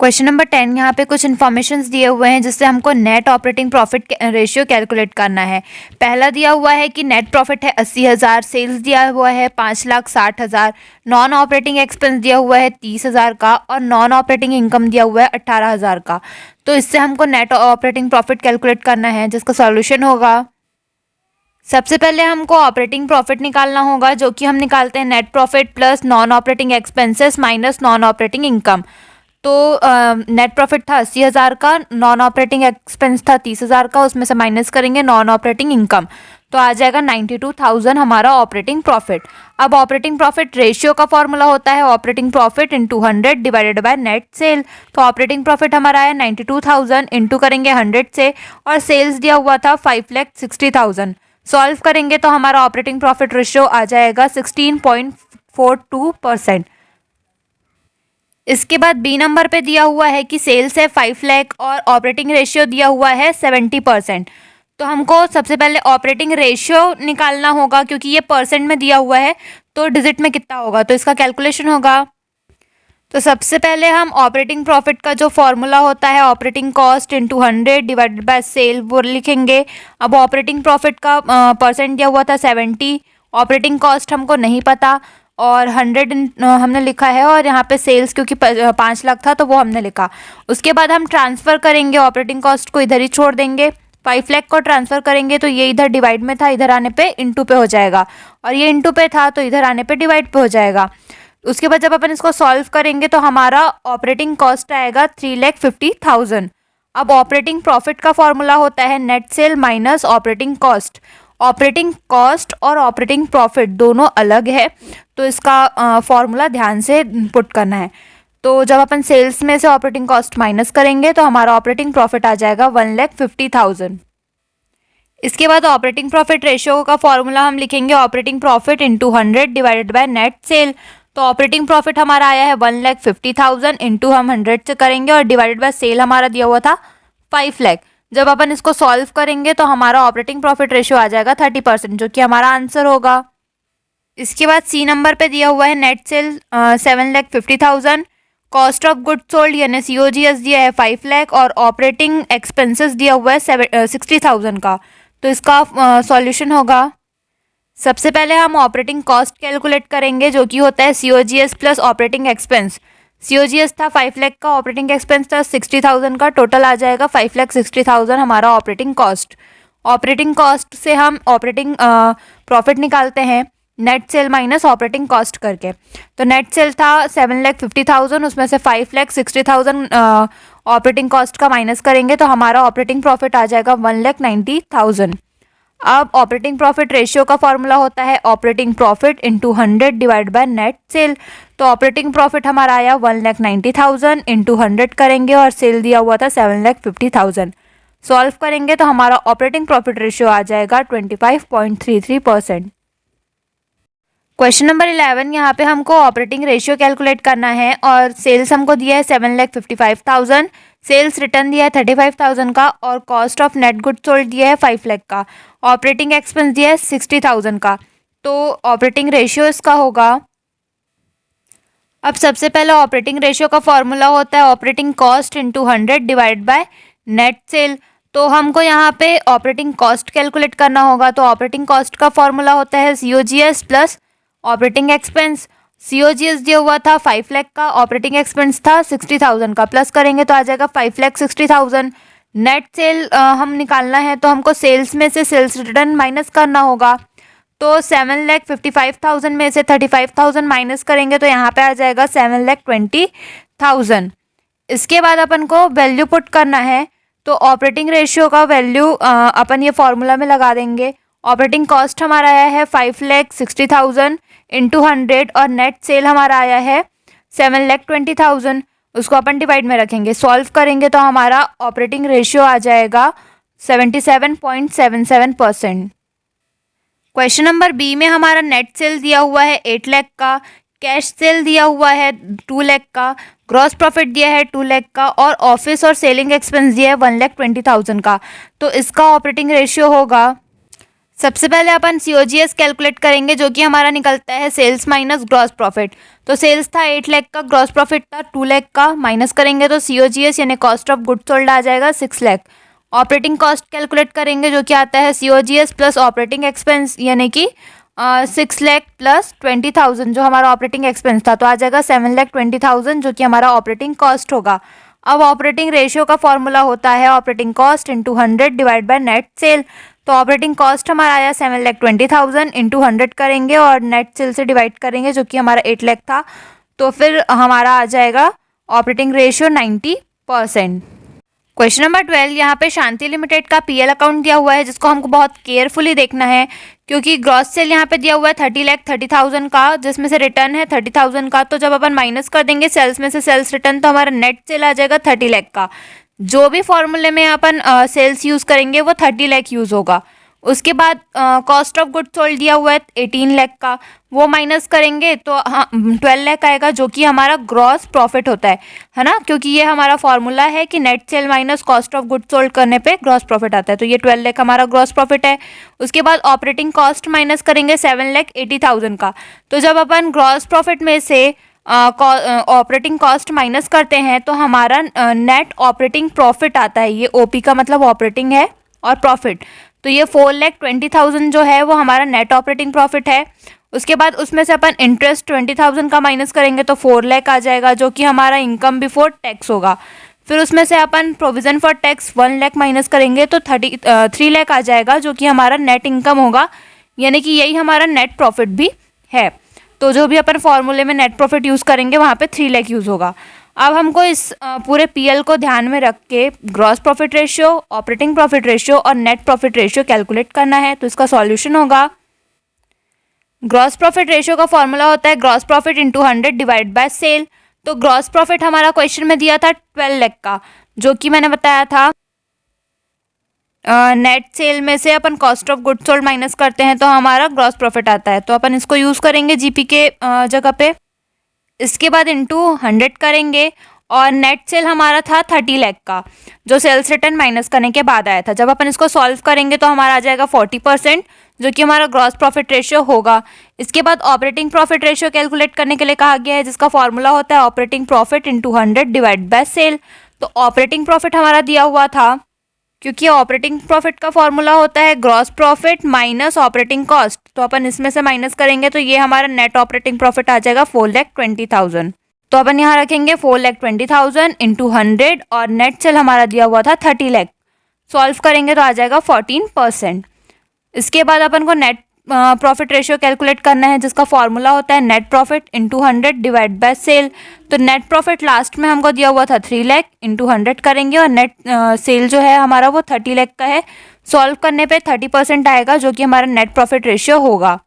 Question number 10 यहाँ पे कुछ इन्फॉर्मेशंस दिए हुए हैं जिससे हमको net operating profit ratio calculate करना है। पहला दिया हुआ है कि नेट प्रॉफिट है 80,000, सेल्स दिया हुआ है 5,60,000, नॉन ऑपरेटिंग एक्सपेंस दिया हुआ है 30,000 का और नॉन ऑपरेटिंग इनकम दिया हुआ है 18,000 का। तो इससे हमको नेट ऑपरेटिंग प्रॉफिट कैलकुलेट करना है जिसका सॉल्यूशन होगा। सबसे पहले हमको ऑपरेटिंग प्रॉफिट निकालना होगा जो कि हम निकालते हैं net profit plus non operating expenses minus non operating income. तो नेट प्रॉफिट था 80,000 का, नॉन ऑपरेटिंग एक्सपेंस था 30,000 का, उसमें से माइनस करेंगे नॉन ऑपरेटिंग इनकम तो आ जाएगा 92,000 हमारा ऑपरेटिंग प्रॉफिट। अब ऑपरेटिंग प्रॉफिट रेशियो का फॉर्मूला होता है operating profit into 100 divided by net cell. तो ऑपरेटिंग प्रॉफिट हमारा है 92,000 इंटू करेंगे 100 से और सेल्स दिया हुआ था 5,60,000। सॉल्व करेंगे तो हमारा ऑपरेटिंग प्रॉफिट रेशियो आ जाएगा 16.42%। इसके बाद बी नंबर पे दिया हुआ है कि सेल्स है 5 लाख और ऑपरेटिंग रेशियो दिया हुआ है 70%। तो हमको सबसे पहले ऑपरेटिंग रेशियो निकालना होगा क्योंकि ये परसेंट में दिया हुआ है तो डिजिट में कितना होगा तो इसका कैलकुलेशन होगा। तो सबसे पहले हम ऑपरेटिंग प्रॉफिट का जो फॉर्मूला होता है operating cost into 100 divided by sale वो लिखेंगे। अब ऑपरेटिंग प्रॉफिट का परसेंट दिया हुआ था 70, ऑपरेटिंग कॉस्ट हमको नहीं पता और 100 हमने लिखा है और यहाँ पे सेल्स क्योंकि 5 लाख था तो वो हमने लिखा। उसके बाद हम ट्रांसफ़र करेंगे, ऑपरेटिंग कॉस्ट को इधर ही छोड़ देंगे, 5 लाख को ट्रांसफ़र करेंगे तो ये इधर डिवाइड में था, इधर आने पे इंटू पे हो जाएगा और ये इंटू पे था तो इधर आने पे डिवाइड पे हो जाएगा। उसके बाद जब अपन इसको सॉल्व करेंगे तो हमारा ऑपरेटिंग कॉस्ट आएगा 3,50,000। अब ऑपरेटिंग प्रॉफिट का फॉर्मूला होता है net cell minus operating cost. Operating cost और ऑपरेटिंग प्रॉफिट दोनों अलग है तो इसका फॉर्मूला ध्यान से पुट करना है। तो जब अपन सेल्स में से ऑपरेटिंग कॉस्ट माइनस करेंगे तो हमारा ऑपरेटिंग प्रॉफिट आ जाएगा 1,50,000। इसके बाद ऑपरेटिंग प्रॉफिट रेशियो का फॉर्मूला हम लिखेंगे operating profit into 100 divided by net cell. तो ऑपरेटिंग प्रॉफिट हमारा आया है 1,50,000 इंटू हम 100 से करेंगे और डिवाइडेड बाय सेल हमारा दिया हुआ था 5 लाख। जब अपन इसको सॉल्व करेंगे तो हमारा ऑपरेटिंग प्रॉफिट रेशियो आ जाएगा 30% जो कि हमारा आंसर होगा। इसके बाद सी नंबर पे दिया हुआ है net cell 7,50,000, cost of good sold यानी COGS दिया है 5 लाख और ऑपरेटिंग एक्सपेंसेस दिया हुआ है 60,000 का। तो इसका सॉल्यूशन होगा। सबसे पहले हम ऑपरेटिंग कॉस्ट कैलकुलेट करेंगे जो कि होता है COGS plus operating expense. COGS था 5 लाख का, ऑपरेटिंग एक्सपेंस था 60,000 का, टोटल आ जाएगा 5,60,000 हमारा ऑपरेटिंग कॉस्ट। ऑपरेटिंग कॉस्ट से हम ऑपरेटिंग प्रॉफिट निकालते हैं net cell minus operating cost करके। तो नेट सेल था 7,50,000, उसमें से 5,60,000 ऑपरेटिंग कॉस्ट का माइनस करेंगे तो हमारा ऑपरेटिंग प्रॉफिट आ जाएगा 1,90,000। अब ऑपरेटिंग प्रॉफिट रेशियो का फॉर्मूला होता है operating profit into 100 divide by net cell. तो ऑपरेटिंग प्रॉफिट हमारा आया 1,90,000 इंटू 100 करेंगे और सेल दिया हुआ था 7,50,000। सॉल्व करेंगे तो हमारा ऑपरेटिंग प्रॉफिट रेशियो आ जाएगा 25.33%। क्वेश्चन नंबर 11 यहाँ पे हमको ऑपरेटिंग रेशियो कैलकुलेट करना है और सेल्स हमको दिया है 7,55,000, सेल्स रिटर्न दिया है 35,000 का और cost of net good sold दिया है 5 लाख का, ऑपरेटिंग एक्सपेंस दिया है 60,000 का। तो ऑपरेटिंग रेशियो इसका होगा। अब सबसे पहले ऑपरेटिंग रेशियो का फॉर्मूला होता है operating cost into 100 divide by net cell. तो हमको यहाँ पे ऑपरेटिंग कॉस्ट कैलकुलेट करना होगा। तो ऑपरेटिंग कॉस्ट का फॉर्मूला होता है COGS plus operating expense. COGS दिया हुआ था 5 लाख का, ऑपरेटिंग एक्सपेंस था 60,000 का, प्लस करेंगे तो आ जाएगा 5,60,000। नेट सेल हम निकालना है तो हमको सेल्स में से सेल्स रिटर्न माइनस करना होगा। तो 7,55,000 में से 35,000 माइनस करेंगे तो यहाँ पे आ जाएगा 7,20,000। इसके बाद अपन को वैल्यू पुट करना है तो ऑपरेटिंग रेशियो का वैल्यू अपन ये फॉर्मूला में लगा देंगे। ऑपरेटिंग कॉस्ट हमारा आया है 5,60,000 इंटू 100 और नेट सेल हमारा आया है 7,20,000, उसको अपन डिवाइड में रखेंगे। सॉल्व करेंगे तो हमारा ऑपरेटिंग रेशियो आ जाएगा 77.77%। क्वेश्चन नंबर बी में हमारा नेट सेल दिया हुआ है 8 लाख का, कैश सेल दिया हुआ है 2 लाख का, ग्रॉस प्रॉफिट दिया है 2 लाख का और ऑफिस और सेलिंग एक्सपेंस दिया है 1,20,000 का। तो इसका ऑपरेटिंग रेशियो होगा। सबसे पहले अपन COGS कैलकुलेट करेंगे, जो कि हमारा निकलता है सेल्स माइनस ग्रॉस प्रॉफिट। तो सेल्स था 8 लाख का, ग्रॉस प्रॉफिट था 2 लाख का, माइनस करेंगे तो COGS यानी कॉस्ट ऑफ गुड्स सोल्ड आ जाएगा 6 लाख। ऑपरेटिंग कॉस्ट कैलकुलेट करेंगे, जो कि आता है COGS प्लस ऑपरेटिंग एक्सपेंस यानी कि 6 लाख प्लस 20,000 जो हमारा ऑपरेटिंग एक्सपेंस था, तो आ जाएगा 7,20,000 जो कि हमारा ऑपरेटिंग कॉस्ट होगा। अब ऑपरेटिंग रेशियो का फॉर्मूला होता है operating cost into 100 divide by net cell. तो ऑपरेटिंग कॉस्ट हमारा आया 7,20,000 इंटू 100 करेंगे और नेट सेल से डिवाइड करेंगे, जो कि हमारा 8 लाख था। तो फिर हमारा आ जाएगा ऑपरेटिंग रेशियो 90%। क्वेश्चन नंबर 12, यहाँ पे शांति लिमिटेड का PL अकाउंट दिया हुआ है, जिसको हमको बहुत केयरफुली देखना है, क्योंकि ग्रॉस सेल यहाँ पे दिया हुआ है 30,30,000 का, जिसमें से रिटर्न है 30,000 का। तो जब अपन माइनस कर देंगे सेल्स में से सेल्स रिटर्न, तो हमारा नेट सेल आ जाएगा 30 लाख का। जो भी फॉर्मूले में अपन सेल्स यूज़ करेंगे वो 30 लाख यूज़ होगा। उसके बाद कॉस्ट ऑफ गुड सोल्ड दिया हुआ है 18 लाख का, वो माइनस करेंगे तो 12 लाख आएगा, जो कि हमारा ग्रॉस प्रॉफिट होता है ना, क्योंकि ये हमारा फॉर्मूला है कि net cell minus cost of good sold करने पे ग्रॉस प्रॉफिट आता है। तो ये 12 लाख हमारा ग्रॉस प्रॉफिट है। उसके बाद ऑपरेटिंग कॉस्ट माइनस करेंगे 7,80,000 का। तो जब अपन ग्रॉस प्रॉफिट में से ऑपरेटिंग कॉस्ट माइनस करते हैं तो हमारा नेट ऑपरेटिंग प्रॉफिट आता है। ये OP का मतलब ऑपरेटिंग है और प्रॉफिट, तो ये 4,20,000 जो है वो हमारा नेट ऑपरेटिंग प्रॉफिट है। उसके बाद उसमें से अपन इंटरेस्ट 20,000 का माइनस करेंगे तो 4 लाख आ जाएगा, जो कि हमारा इनकम बिफोर टैक्स होगा। फिर उसमें से अपन provision for tax 1 lakh minus करेंगे तो 3 लाख आ जाएगा, जो कि हमारा नेट इनकम होगा, यानी कि यही हमारा नेट प्रॉफिट भी है। तो जो भी अपन फॉर्मूले में नेट प्रॉफिट यूज़ करेंगे वहाँ पे 3 लाख यूज़ होगा। अब हमको इस पूरे PL को ध्यान में रख के gross profit ratio, operating profit ratio और नेट प्रॉफिट रेशियो कैलकुलेट करना है। तो इसका सॉल्यूशन होगा, ग्रॉस प्रॉफिट रेशियो का फॉर्मूला होता है gross profit into 100 divide by sale. तो ग्रॉस प्रॉफिट हमारा क्वेश्चन में दिया था 12 लाख का, जो कि मैंने बताया था नेट सेल में से अपन cost of good sold minus करते हैं तो हमारा ग्रॉस प्रॉफिट आता है। तो अपन इसको यूज़ करेंगे GP के जगह पे। इसके बाद इंटू 100 करेंगे और नेट सेल हमारा था 30 लाख का, जो सेल्स रिटर्न माइनस करने के बाद आया था। जब अपन इसको सॉल्व करेंगे तो हमारा आ जाएगा 40%, जो कि हमारा ग्रॉस प्रॉफिट रेशियो होगा। इसके बाद ऑपरेटिंग प्रॉफिट रेशियो कैलकुलेट करने के लिए कहा गया है, जिसका फॉर्मूला होता है operating profit into 100 divide by sale. तो ऑपरेटिंग प्रॉफिट हमारा दिया हुआ था, क्योंकि ऑपरेटिंग प्रॉफिट का फॉर्मूला होता है gross profit minus operating cost. तो अपन इसमें से माइनस करेंगे तो ये हमारा नेट ऑपरेटिंग प्रॉफिट आ जाएगा 4,20,000। तो अपन यहाँ रखेंगे 4,20,000 इंटू 100 और नेट सेल हमारा दिया हुआ था 30 लाख। सॉल्व करेंगे तो आ जाएगा 14%। इसके बाद अपन को नेट प्रॉफिट रेशियो कैलकुलेट करना है, जिसका फॉर्मूला होता है net profit into 100 divide by sale. तो नेट प्रॉफिट लास्ट में हमको दिया हुआ था 3 लाख, इंटू 100 करेंगे और नेट सेल जो है हमारा वो 30 लाख का है। सॉल्व करने पे 30% आएगा, जो कि हमारा नेट प्रॉफिट रेशियो होगा।